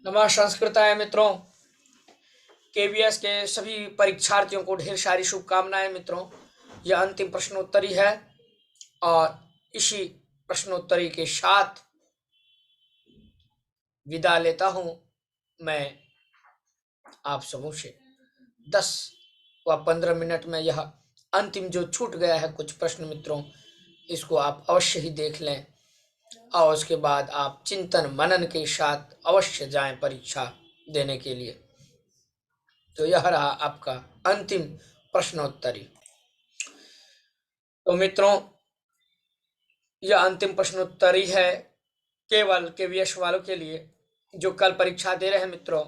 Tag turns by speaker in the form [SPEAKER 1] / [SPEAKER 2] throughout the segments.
[SPEAKER 1] नमः संस्कृताय मित्रों। केवीएस के सभी परीक्षार्थियों को ढेर सारी शुभकामनाएं मित्रों। यह अंतिम प्रश्नोत्तरी है और इसी प्रश्नोत्तरी के साथ विदा लेता हूं मैं आप सबों से। 10 व 15 मिनट में यह अंतिम जो छूट गया है कुछ प्रश्न मित्रों, इसको आप अवश्य ही देख लें और उसके बाद आप चिंतन मनन के साथ अवश्य जाएं परीक्षा देने के लिए। तो यह रहा आपका अंतिम प्रश्नोत्तरी। तो मित्रों, यह अंतिम प्रश्नोत्तरी है केवल केवीएस वालों के लिए जो कल परीक्षा दे रहे हैं मित्रों।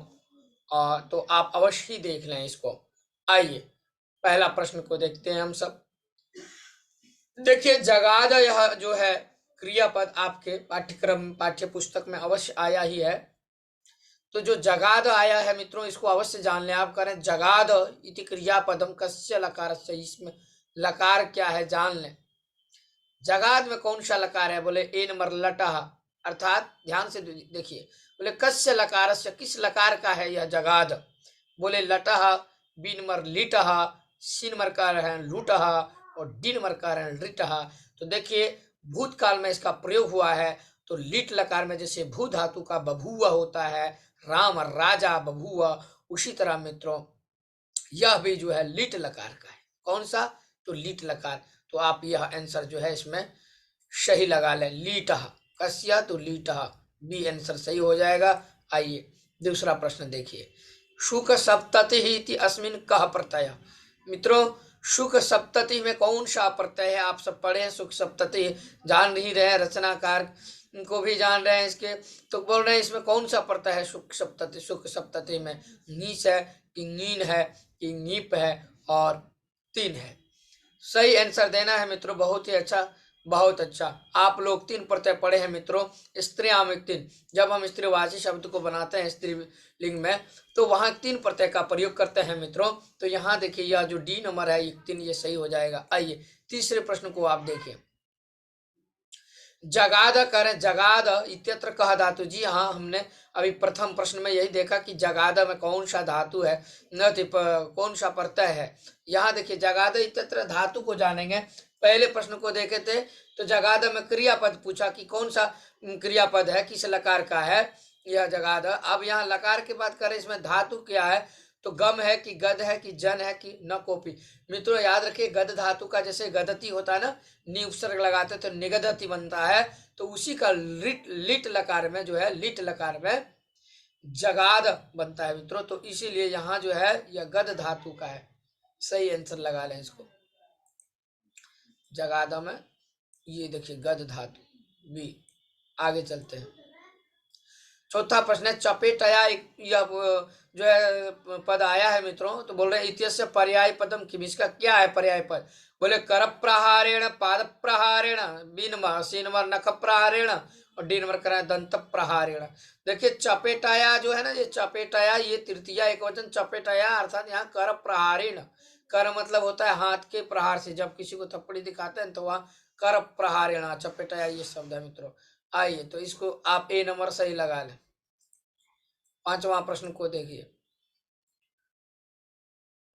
[SPEAKER 1] तो आप अवश्य ही देख लें इसको। आइए पहला प्रश्न को देखते हैं हम सब। देखिए, जगाद यह जो है क्रियापद आपके पाठ्यक्रम पाठ्य पुस्तक में अवश्य आया ही है। तो जो जगाद आया है मित्रों, इसको अवश्य जान लें। आप करें जगाद इति क्रियापदम कस्य लकारस्य, इसमें लकार क्या है जान लें। जगाद में कौन सा लकार है? बोले ए नंबर लटह, अर्थात ध्यान से देखिए, बोले कस्य लकारस्य, किस लकार का है यह जगाद? बोले लटह, बी नंबर लिटह, सी नंबर का है लुटह और डी नंबर का है रिटह। तो देखिए भूतकाल में इसका प्रयोग हुआ है। तो लिट लकार में जैसे भू धातु का बभूव होता है, राम राजा बभूव, उसी तरह मित्रों यह भी जो है लिट लकार का है। कौन सा? तो लिट लकार। तो आप यह आंसर जो है इसमें सही लगा लें, लीटह कस्य, तो लीटह बी आंसर सही हो जाएगा। आइए दूसरा प्रश्न देखिए। शुक सप्तति इति अस्मिन् कः प्रत्यय? मित्रों, शुक सप्तति में कौन सा प्रत्यय है? आप सब पढ़े हैं, शुक सप्तति जान ही रहे हैं, रचनाकार को भी जान रहे हैं इसके। तो बोल रहे हैं इसमें कौन सा प्रत्यय है शुक सप्तति? शुक सप्तति में नीच है कि नीन है कि नीप है और तीन है। सही आंसर देना है मित्रों। बहुत ही अच्छा, बहुत अच्छा। आप लोग तीन प्रत्यय पढ़े हैं मित्रों। स्त्रीयामिक तीन, जब हम स्त्रीवाची शब्द को बनाते हैं स्त्रीलिंग में तो वहां तीन प्रत्यय का प्रयोग करते हैं मित्रों। तो यहाँ देखिए यह जो डी नंबर है तीन, ये सही हो जाएगा। आइए तीसरे प्रश्न को आप देखिए। जगाद करें, जगाद इत्यत्र कह धातु। जी हाँ, हमने अभी प्रथम प्रश्न में यही देखा कि जगाद में कौन सा धातु है, न कौन सा प्रत्यय है। यहाँ देखिए जगाद इत्यत्र धातु को जानेंगे। पहले प्रश्न को देखे थे तो जगाद में क्रियापद पूछा कि कौन सा क्रियापद है, किस लकार का है यह जगाद। अब यहाँ लकार की बात करें, इसमें धातु क्या है? तो गम है कि गद है कि जन है कि न कोपी। मित्रों याद रखिए, गद धातु का जैसे गदती होता है ना, नी उपसर्ग लगाते तो निगदती बनता है। तो उसी का लिट लकार में जो है, लिट लकार में जगाद बनता है मित्रों। तो इसीलिए यहाँ जो है यह गद धातु का है। सही आंसर लगा लें इसको। जगाद में ये देखिए गद धातु बी। आगे चलते हैं। चौथा प्रश्न है चपेटया, यह जो है पद आया है मित्रों। तो बोल रहे इत्यस्य पर्याय पदम किम, इसका क्या है पर्याय पद? बोले कर प्रहारेण, पाद प्रहारेण, बी नंबर, सी नंबर नख प्रहारेण और डी नंबर करें दंत प्रहारेण। देखिए चपेटाया जो है ना, ये चपेटाया, ये तृतीया एक वचन चपेटाया, अर्थात यहाँ कर प्रहारेण। कर मतलब होता है हाथ के प्रहार से, जब किसी को थप्पड़ी दिखाते हैं तो वह कर प्रहारेण, चपेटाया ये शब्द है मित्रों। आइए तो इसको आप ए नंबर सही लगा लें। पांचवा प्रश्न को देखिए।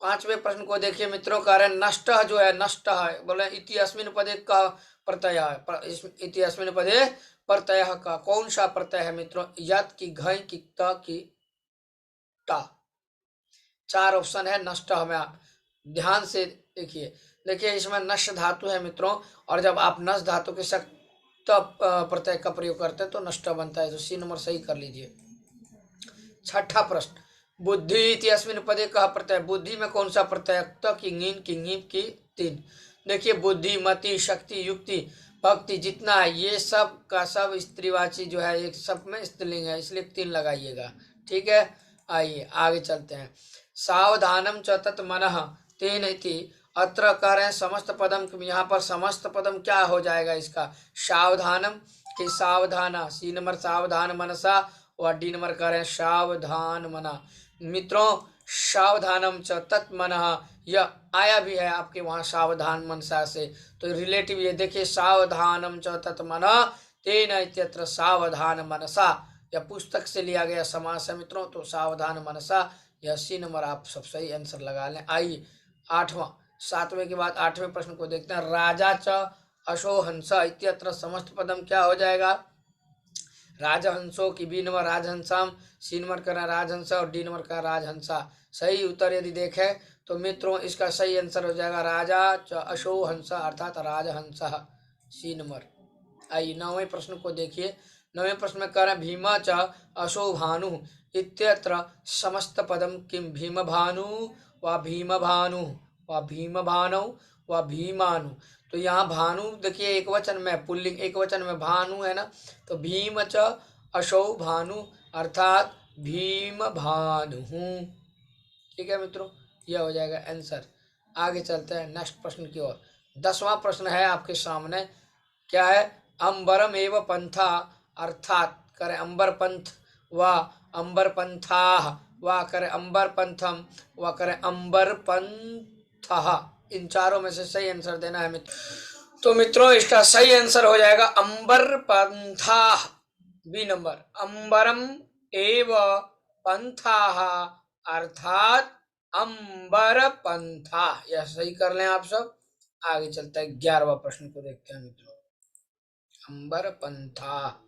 [SPEAKER 1] पांचवें प्रश्न को देखिए मित्रों। कारण नष्ट जो है, नष्ट है, बोले इति अस्मिन् पदे का प्रत्यय है। इति अस्मिन् पदे प्रत्यय का कौन सा प्रत्यय है मित्रों? यत की घय की त की टा। चार ऑप्शन है नष्ट में, ध्यान से देखिए। देखिए इसमें नष्ट धातु है मित्रों, और जब आप नष्ट धातु के साथ प्रत्यय का प्रयोग करते हैं तो नष्ट बनता है। तो सी नंबर सही कर लीजिए। छठा प्रश्न, बुद्धि इति अस्मिन् पदे कह प्रत्यय? बुद्धि में कौन सा प्रत्यय? त की नीन की नीप की तीन। देखिए बुद्धि, मति, शक्ति, युक्ति, भक्ति जितना है ये सब का सब स्त्रीवाची जो है, एक सब में स्त्रीलिंग है, इसलिए तीन लगाइएगा। ठीक है, आइए आगे चलते हैं। सावधानम च तत् मनः तेन इति अत्र कह रहे हैं समस्त पदम। यहाँ पर समस्त पदम क्या हो जाएगा इसका? सावधानम की सावधाना, सी नंबर सावधान मनसा और डी नंबर कर रहे हैं सावधान मना। मित्रों सावधानम च तत्मनः यह आया भी है आपके वहां सावधान मनसा से, तो रिलेटिव ये देखिए सावधानम च तत्मनः तेन इत्यत्र सावधान मनसा। यह पुस्तक से लिया गया समास है मित्रों, तो सावधान मनसा, यह सी नंबर आप सब सही आंसर लगा लें। आइए 7वें के बाद 8वें प्रश्न को देखते हैं। राजा च अशो हंस इत्यत्र समस्त पदम क्या हो जाएगा? राजहंसों की बी नंबर राजहंसाम, सी नंबर का राजहंस और डी नंबर का राजहंसा। सही उत्तर यदि देखें तो मित्रों इसका सही आंसर हो जाएगा राजा च अशो हंस अर्थात राजहंस, सी नंबर। आइए 9वें प्रश्न को देखिए। 9वें प्रश्न में कह रहे हैं भीमा च अशो भानु इत्यत्र समस्त पदम किम? भीम भानु व भीम भानु व भीम भानु व भीमानु। तो यहाँ भानु देखिए एक वचन में, पुल्लिंग एक वचन में भानु है ना, तो भीम च अशौ भानु अर्थात भीम भानु। ठीक है मित्रों, यह हो जाएगा आंसर। आगे चलते हैं नेक्स्ट प्रश्न की ओर। 10वां प्रश्न है आपके सामने, क्या है? अंबरम एव पंथा अर्थात करे अंबर पंथ व अंबर पंथा व करे अंबर पंथम व करे अंबर पंथ, इन चारों में से सही आंसर देना है मित्र। तो मित्रों इसका सही आंसर हो जाएगा अंबर पंथा, बी नंबर। अंबरम एव पंथा अर्थात अंबर पंथा, यह सही कर लें आप सब। आगे चलता है 11वां प्रश्न को देखते हैं मित्रों। अंबर पंथा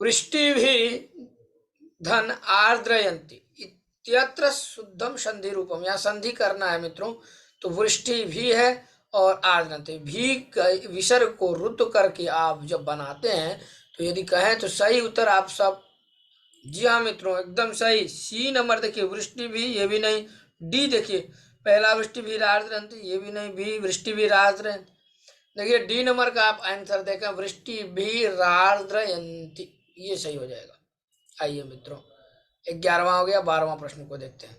[SPEAKER 1] वृष्टि भी धन आर्द्रयंती इत्यत्र शुद्धम संधि रूपम, यहाँ संधि करना है मित्रों। तो वृष्टि भी है और आर्द्रयंती भी विसर्ग को रुद्ध करके आप जब बनाते हैं तो यदि कहें तो सही उत्तर आप सब, जी हाँ मित्रों एकदम सही, सी नंबर देखिए वृष्टि भी, ये भी नहीं। डी देखिए पहला वृष्टि भी आर्द्रयंती, ये भी नहीं। बी वृष्टि भी आर्द्रयंती, देखिए डी नंबर का आप आंसर देखें वृष्टि भी आर्द्रयंती, ये सही हो जाएगा। आइए मित्रों 11वां हो गया। 12वां प्रश्न को देखते हैं।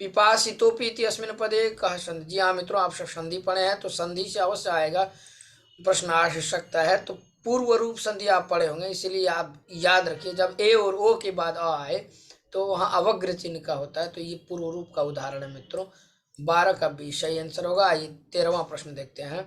[SPEAKER 1] पिपासितोपि इति अस्मिन् पदे कः संधि? जी हाँ मित्रों आप सब संधि पढ़े हैं तो संधि से अवश्य आएगा प्रश्न आ सकता है। तो पूर्व रूप संधि आप पढ़े होंगे, इसलिए आप याद रखिए जब ए और ओ के बाद अ आए तो वहाँ अवग्र चिन्ह का होता है, तो ये पूर्व रूप का उदाहरण है मित्रों। 12 का भी सही आंसर होगा। आइए 13वां प्रश्न देखते हैं।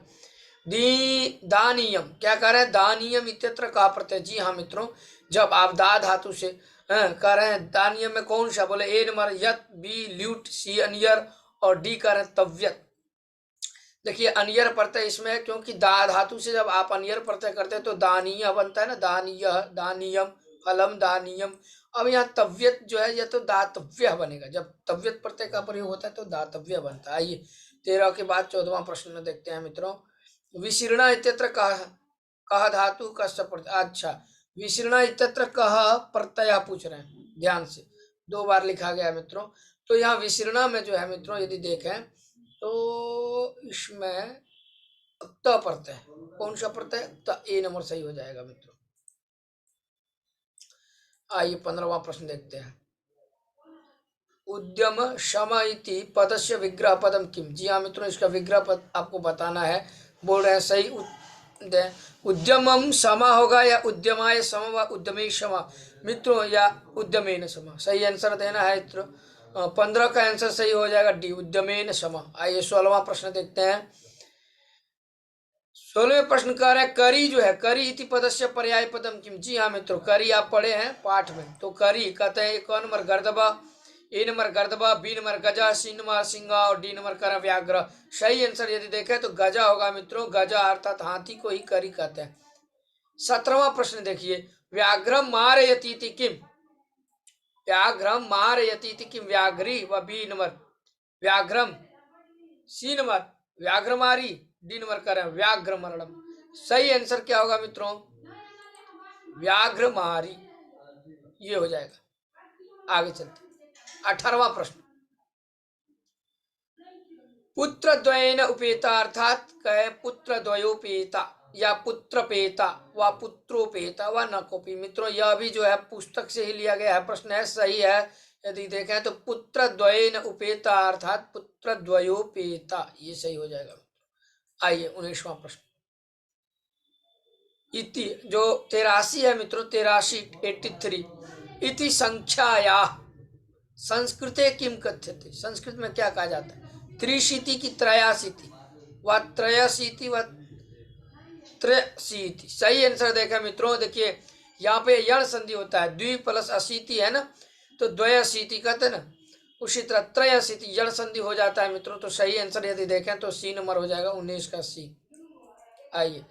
[SPEAKER 1] दानियम क्या कह रहे हैं? दानियम इत्यत्र का प्रत्यय, जी हाँ मित्रों जब आप दा धातु से कह रहे हैं दानियम में कौन सा? बोले ए नंबर यत, बी ल्यूट, सी अनियर और डी कह रहे हैं तव्यत। देखिए अनियर प्रत्यय इसमें, क्योंकि दा धातु से जब आप अनियर प्रत्यय करते हैं तो दानीय बनता है ना, दानीय दानियम फलम दानियम। अब यहाँ तव्यत जो है यह तो दातव्य बनेगा, जब तव्यत प्रत्यय का प्रयोग होता है तो दातव्य बनता है। आइए 13 के बाद 14वां प्रश्न में देखते हैं मित्रों। विशीर्ण इत्यत्र कह धातु कस्य प्रत्यय? अच्छा विशीर्ण इत्यत्र कह प्रत्यय पूछ रहे हैं, ध्यान से 2 बार लिखा गया है मित्रों। तो यहाँ विशीर्ण में जो है मित्रों यदि देखें तो इसमें त प्रत्यय, कौन सा प्रत्यय? त, ए नंबर सही हो जाएगा मित्रों। आइए 15वां प्रश्न देखते हैं। उद्यम शम इति पदस्य विग्रह पदम किम? जी हाँ मित्रों इसका विग्रह पद आपको बताना है। बोल रहे हैं सही उद्यमम समा होगा या उद्यमाय सम व उद्यमे समा मित्रों, या उद्यमेन समा, सही आंसर देना है मित्रों। 15 का आंसर सही हो जाएगा डी, उद्यमेन समा। आइए 16वां प्रश्न देखते हैं। 16वें प्रश्न कह रहे हैं करी जो है, करी इति पदस्य पर्याय पदम किम? जी हाँ मित्रों करी आप पढ़े हैं पाठ में, तो करी कहते हैं 1 नंबर गर्दबा, ए नंबर गर्दबा, बी नंबर गजा, सी नंबर सिंगा और डी नंबर कर व्याघ्र। सही आंसर यदि देखें तो गजा होगा मित्रों, गजा अर्थात हाथी को ही करी कहते हैं। 17वां प्रश्न देखिए। व्याघ्रम मारयति किम? व्याघ्रम मारयति किम? व्याघ्री व बी नंबर व्याघ्रम, सी नंबर व्याघ्रमारी, डी नंबर कर व्याघ्र मरणम। सही आंसर क्या होगा मित्रों? व्याघ्रमारी, ये हो जाएगा। आगे चलते 18वां प्रश्न। पुत्र द्वयेन उपेता अर्थात कहे पुत्र द्वयोपेता या पुत्रपेता व पुत्रोपेता व न कोपी। मित्रों यह भी जो है पुस्तक से ही लिया गया है, प्रश्न है सही है। यदि देखें तो पुत्र द्वयेन उपेता अर्थात पुत्र द्वयोपेता, ये सही हो जाएगा। आइए 19वां प्रश्न। इति जो 83 है मित्रों, 83 इति संख्याया संस्कृते किम कथ्यते? संस्कृत में क्या कहा जाता है? त्रिशीति की त्रयाशीति व त्रयशीति व त्रयशीति। सही आंसर देखा मित्रों, देखिए यहाँ पे यण संधि होता है, द्वि प्लस अशीति है ना, तो द्वयाशीति कहते हैं ना, उसी तरह त्रयाशीति यण संधि हो जाता है मित्रों। तो सही आंसर यदि देखें तो सी नंबर हो जाएगा 19 का सी। आइए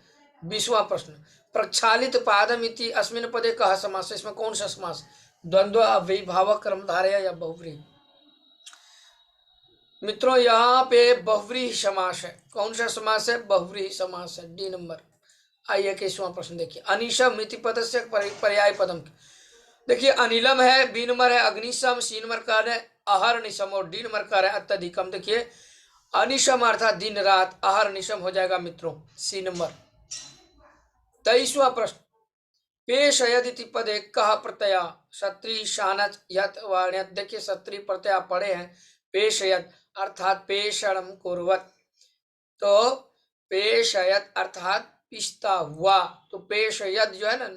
[SPEAKER 1] 20वां प्रश्न, प्रक्षालित पादम इति अस्मिन् पदे कः समास, इसमें कौन सा समास, द्वंद्व, अव्ययीभावक, कर्मधारय या बहुव्रीहि। मित्रों यहाँ पे बहुव्रीहि समास है। कौन सा समास है, बहुव्रीहि समास है, डी नंबर। आइए 21वां प्रश्न देखिए, अनिशम इति पदस्य पर्याय पदम। देखिए अनिलम है, बी नंबर है अग्निशम, सी नंबर कर है अहर्निशम और डी नंबर कर है अत्यधिकम। देखिए अनिशम अर्थात दिन रात, अहर्निशम हो जाएगा मित्रों सी नंबर। 23वां प्रश्न, पेशयदिति पदे कः प्रत्यय, सत्री शानच यत वाण्यत। देखिए सत्री प्रत्यय पढ़े हैं, पेशयत अर्थात पेषणम कुर्वत, तो पेशयत अर्थात पिसता हुआ, तो पेशयत जो है ना,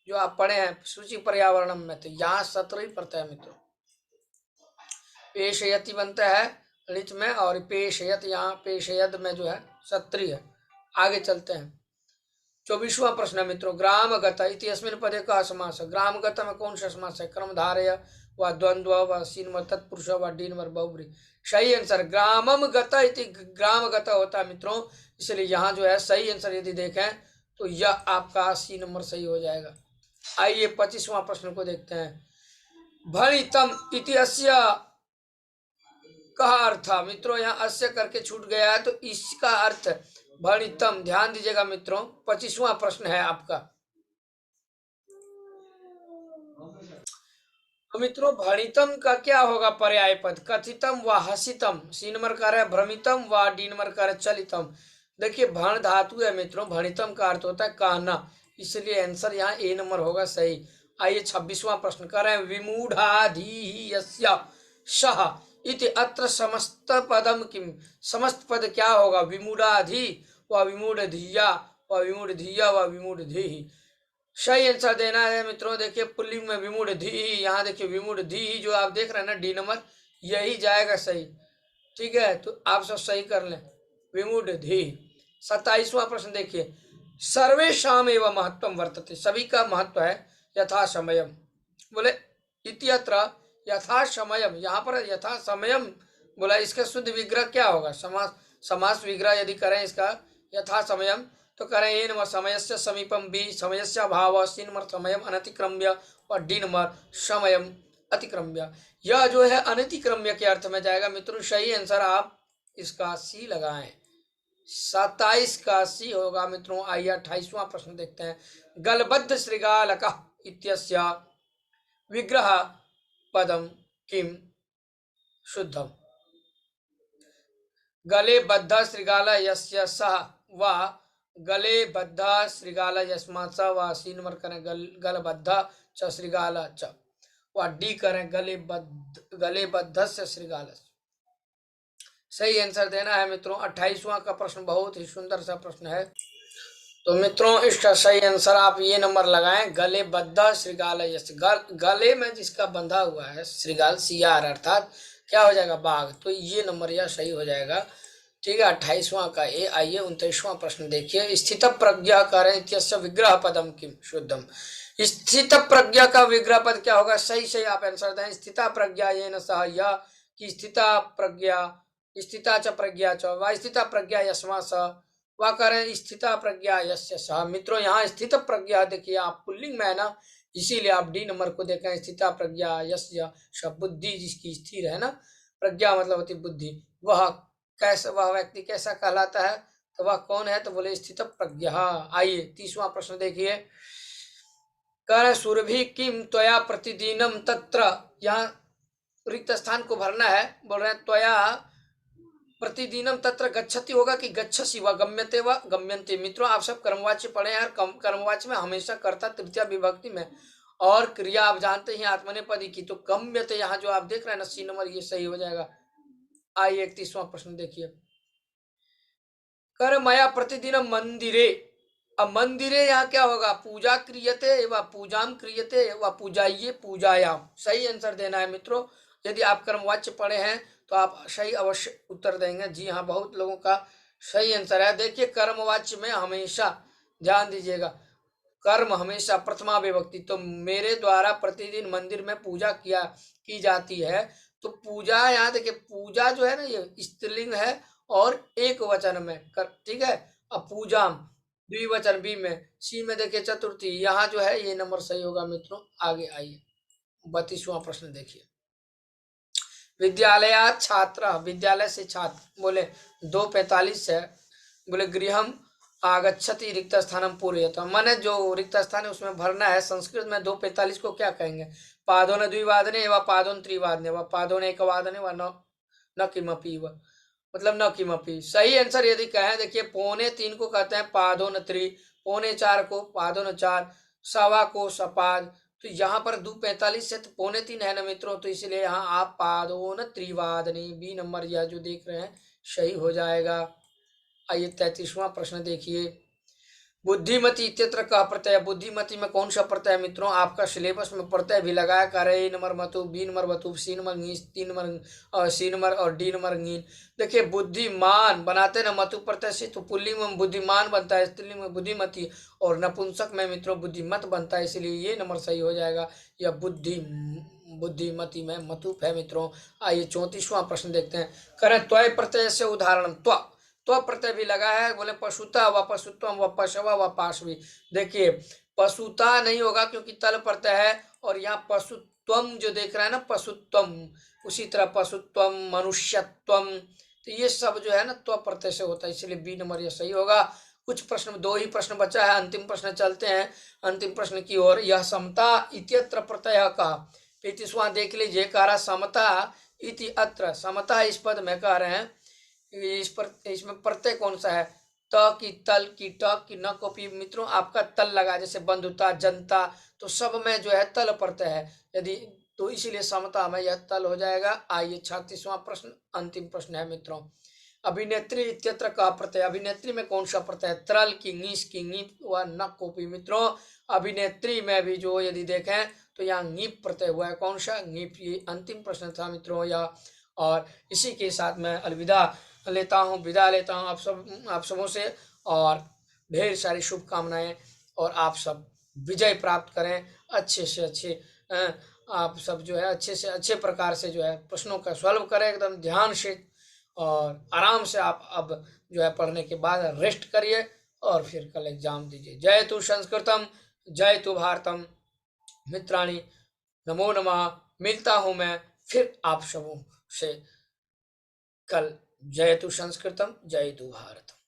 [SPEAKER 1] जो आप पढ़े हैं सूची पर्यावरणम में, तो यहाँ सत्री प्रत्यय मित्रों, पेशयति बनता है लिट में और पेशयत यहाँ पेशयद में जो है सत्री है। आगे चलते हैं 24वां प्रश्न है मित्रों, ग्रामगत इति अस्मिन् पदे कः समास। ग्रामगत में कौन सा समास है, कर्मधारय व द्वंद्व व सी नंबर तत्पुरुष व डी नंबर बहुव्रीहि। सही आंसर ग्रामम गत इति ग्रामगत होता है मित्रों, इसलिए यहाँ जो है सही आंसर यदि देखें तो यह आपका सी नंबर सही हो जाएगा। आइए 25वां प्रश्न को देखते हैं, भणितम इति अस्य कः अर्थ। मित्रों यहाँ अस्य करके छूट गया है, तो इसका अर्थ भणितम, ध्यान दीजिएगा मित्रों, 25वां प्रश्न है आपका। तो मित्रों भणितम का क्या होगा पर्याय पद, कथितम व हसितम, सी नंबर का है भ्रमितम व डी नंबर का है चलितम। देखिए भण धातु है मित्रों, भणितम का अर्थ होता है कहना, इसलिए आंसर यहाँ ए नंबर होगा सही। आइए 26वां प्रश्न कर रहे हैं, विमूढ़ाधि यस्य सह इति अत्र समस्त पदम किम। समस्त पद क्या होगा, विमूढ़ाधि व विमूढ़धिया व विमूढ़धिया व विमूढ़धिः। सही आंसर देना है मित्रों, देखिए पुल्लिंग में विमूढ़धि, यहाँ देखिए विमूढ़धि जो आप देख रहे हैं ना डी नंबर, यही जाएगा सही। ठीक है, तो आप सब सही कर लें, विमूढ़धि। 27वां प्रश्न देखिए, सर्वेषाम एवं महत्वम वर्तते, सभी का महत्व है, यथा समयम। बोले इत्यत्र यथा समयम, यहाँ पर यथा समयम बोला, इसका शुद्ध विग्रह क्या होगा, समास विग्रह यदि करें इसका यथा समयम, तो करें ए नंबर समयस्य समीपम, बी समयस्य अभाव, सी नंबर समयम अनतिक्रम्य और डी नंबर समयम अतिक्रम्य। यह जो है अनतिक्रम्य के अर्थ में जाएगा मित्रों। सही आंसर आप इसका सी लगाएं, 27 का सी होगा मित्रों। आइए 28वां प्रश्न देखते हैं, गलबद्ध श्रृगालक इत्यस्य विग्रह पदम किम शुद्धम। गले बद्ध श्रृगाल यस्य सह व गले बद्ध श्रृगाल यस्मात् स व सी नंबर करें गलबद्ध च श्रृगाल च व डी करें गले बद्ध से श्रृगाल। सही आंसर देना है मित्रों। 28वां का प्रश्न बहुत ही सुंदर सा प्रश्न है, तो मित्रों इसका सही आंसर आप ये नंबर लगाएं, गले बद्ध श्रृगाल यस्य, गले में जिसका बंधा हुआ है श्रृगाल सियार अर्थात क्या हो जाएगा बाघ, तो ये नंबर यह सही हो जाएगा। ठीक है 28वां का ए। आइए 29वां प्रश्न देखिए, स्थित प्रज्ञा करें इत्यस्य विग्रह पदम किम शुद्धम। स्थित प्रज्ञा का विग्रह पद क्या होगा, सही सही आप आंसर दें, स्थिता प्रज्ञा येन सह, यह कि स्थिता प्रज्ञा, स्थिता च प्रज्ञा च व स्थिता प्रज्ञा यस्मात् स व करें स्थिता प्रज्ञा यस्य सह। मित्रों यहाँ स्थित प्रज्ञा देखिए आप पुल्लिंग में है ना, इसीलिए आप डी नंबर को देखें, स्थिता प्रज्ञा यस्य, बुद्धि जिसकी स्थिर है ना, प्रज्ञा मतलब होती बुद्धि, वह कैसा, वह व्यक्ति कैसा कहलाता है, तो वह कौन है, तो बोले स्थित प्रज्ञा। आइए 30वां प्रश्न देखिए, कर सुरभि किम त्वया प्रतिदिनम तत्र, यहाँ रिक्त स्थान को भरना है, बोल रहे हैं त्वया प्रतिदिनम तत्र गच्छति होगा कि गच्छसि व गम्यते व गम्यन्ते। मित्रों आप सब कर्मवाच्य पढ़े हैं, कर्मवाच्य में हमेशा कर्ता तृतीया विभक्ति में, और क्रिया आप जानते हैं आत्मनेपदी की, तो गम्यते यहाँ जो आप देख रहे हैं ना सी नंबर, ये सही हो जाएगा। आइए 31वां प्रश्न देखिए, कर मया प्रतिदिन मंदिरे। अब मंदिरे यहाँ क्या होगा, पूजा क्रियते व पूजाम क्रियते व पूजाइए पूजायाम। सही आंसर देना है मित्रों, यदि आप कर्मवाच्य पढ़े हैं तो आप सही अवश्य उत्तर देंगे। जी हाँ, बहुत लोगों का सही आंसर है। देखिए कर्मवाच्य में हमेशा ध्यान दीजिएगा, कर्म हमेशा प्रथमा विभक्ति, तो मेरे द्वारा प्रतिदिन मंदिर में पूजा की जाती है। तो पूजा, यहाँ देखिए पूजा जो है ना ये स्त्रीलिंग है और एक वचन में कर, ठीक है। अब पूजाम द्विवचन बी में, सी में देखिए चतुर्थी, यहाँ जो है ये नंबर सही होगा मित्रों। आगे आइए 32वां प्रश्न देखिए। विद्यालयात् छात्र, विद्यालय से छात्र, बोले 2:45 है, बोले गृहम आगच्छति रिक्त स्थानम पूरयतः, माने जो रिक्त स्थान है उसमें भरना है। संस्कृत में 2:45 को क्या कहेंगे? पादोन द्विवादने व पादोन त्रिवादने व पादोन एकवादने व न किमपि व, मतलब न किमपि। सही आंसर यदि कहें, देखिए 2:45 को कहते हैं पादोन त्रि, 3:45 को पादोन चार, सवा को सपाद। तो यहाँ पर 2:45 है तो 2:45 है ना मित्रों, तो इसलिए यहाँ आप पादोन त्रिवादने, बी नंबर यह जो देख रहे हैं सही हो जाएगा। आइए 33वां प्रश्न देखिए। बुद्धिमती इत्यत्र का प्रत्यय, बुद्धिमती में कौन सा प्रत्यय है मित्रों? आपका सिलेबस में प्रत्यय भी लगाया कर रहे, नंबर मतु, बी नंबर बतु, सी नंबर नी, तीन नंबर सी नंबर और डी नंबर नीन। देखिए बुद्धिमान बनाते ना मतु प्रत्यय से, तो पुल्लिंग में बुद्धिमान बनता है, स्त्रीलिंग में बुद्धिमती, और नपुंसक में मित्रों बुद्धिमत बनता है, इसलिए ये नंबर सही हो जाएगा। या बुद्धिमती में मतुप है मित्रों। आइए 34वां प्रश्न देखते हैं। करें त्वय प्रत्यय से उदाहरण। त्व प्रत्यय भी लगा है, बोले पशुता व पशुत्वम व पशवा व पाशवी। देखिए पशुता नहीं होगा क्योंकि तल प्रत्यय है, और यहाँ पशुत्वम जो देख रहे हैं ना, पशुत्वम, उसी तरह पशुत्वम, मनुष्यत्वम, तो ये सब जो है ना त्व प्रत्यय से होता है, इसलिए बी नंबर ये सही होगा। कुछ प्रश्न, 2 ही प्रश्न बचा है, अंतिम प्रश्न चलते हैं अंतिम प्रश्न की ओर। यह समता इत्यत्र प्रत्यय का 35वां देख लीजिए। कह रहा समता इति अत्र, समता इस पद में कह रहे हैं, इसमें प्रत्यय कौन सा है? त की, तल की, ट की, न को पी। मित्रों आपका तल लगा, जैसे बंधुता, जनता, तो सब में जो है तल प्रत्यय है, यदि तो इसीलिए समता में यह तल हो जाएगा। आइए 36वां प्रश्न, अंतिम प्रश्न है मित्रों। अभिनेत्री इत्यत्र का प्रत्यय, अभिनेत्री में कौन सा प्रत्यय? त्रल की, ङीस की, ङीप व न कोपी। मित्रों अभिनेत्री में भी जो यदि देखें तो यहाँ ङीप प्रत्यय हुआ है, कौन सा? ङीप। ये अंतिम प्रश्न था मित्रों यह, और इसी के साथ मैं अलविदा लेता हूँ, विदा लेता हूँ आप सबों से, और ढेर सारी शुभकामनाएं, और आप सब विजय प्राप्त करें, अच्छे से अच्छे आप सब जो है अच्छे से अच्छे प्रकार से जो है प्रश्नों का सॉल्व करें एकदम ध्यान से, और आराम से आप अब जो है पढ़ने के बाद रेस्ट करिए और फिर कल एग्जाम दीजिए। जय तु संस्कृतम, जय तु भारतम। मित्राणि नमो नमः। मिलता हूँ मैं फिर आप सबों से कल। जय तु संस्कृतम, जय तु भारतम।